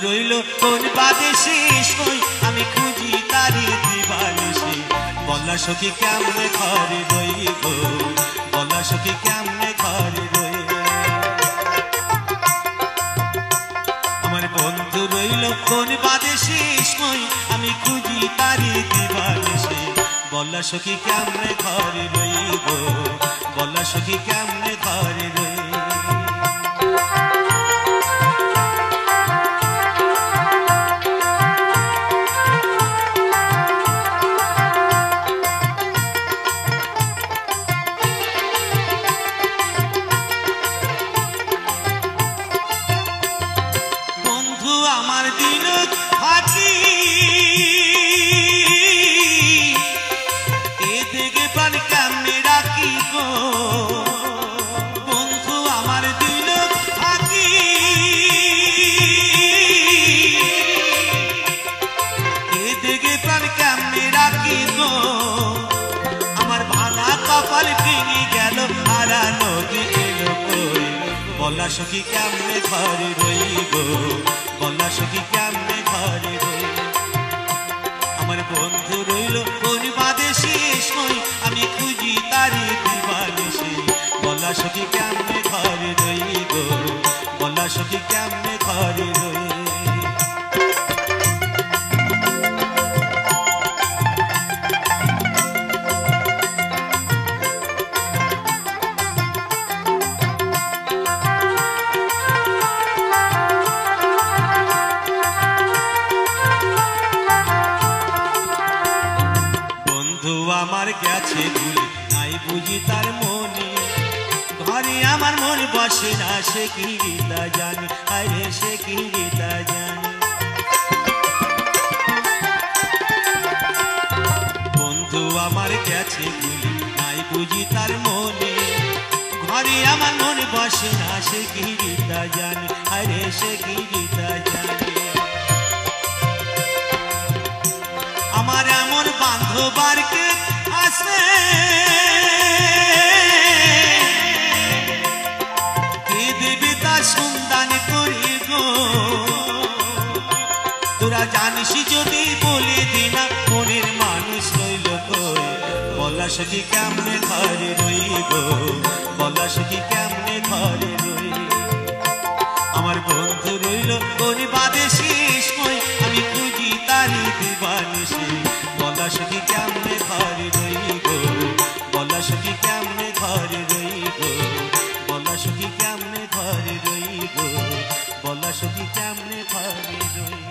রইল কোন বাদেশে সই আমি খুঁজি তারি দিবানিশি বলা সখী কেমনে ঘরে রইব বলা সখী কেমনে ঘরে রইব আমার বন্ধু রইল কোন বাদেশে সই আমি খুঁজি তারি দিবানিশি বলা সখী কেমনে ঘরে রইব বলা সখী কেমনে ঘরে রইব আমার দিন থাকি এদিকে প্রাণ কেমনে রাখি গো বন্ধু আমার দিন থাকি এদিকে প্রাণ কেমনে রাখি গো আমার ভাঙা কপাল ভেঙে গেল হারানো দিল কই বলা সখী কেমনে ঘরে রইব বলা সখী কেমনে ঘরে রইব আমার বন্ধু রইল কোন বাদেশে সই আমি খুঁজি তারি দিবানিশি বলা সখী কেমনে ঘরে রইব বলা সখী কেমনে ঘরে রইব আমার গেছে ভুলে নাই বুঝি তার মনে ঘরে আমার মন বসে না সে কি তা জানি আরে সে কি তা জানি বন্ধু আমার গেছে ভুলে নাই বুঝি তার মনে ঘরে আমার মন বসে না সে কি তা জানি আরে সে কি তা জানি আমার এমন বান্ধবারকে আছে কে দেবে তার সন্ধান করি গো তোরা জানিস যদি বলে দিনা মনের মানুষ রইল কই বলা সখী কেমনে ঘরে রইব বলা সখী কেমনে ঘরে রইব আমার বন্ধু রইল কোন বাদেশে সই আমি খুঁজি তারি দিবানিশি বলা সখী কেমনে ঘরে রইব বলা সখী কেমনে ঘরে রইব বলা সখী কেমনে ঘরে রইব বলা সখী কেমনে ঘরে রইব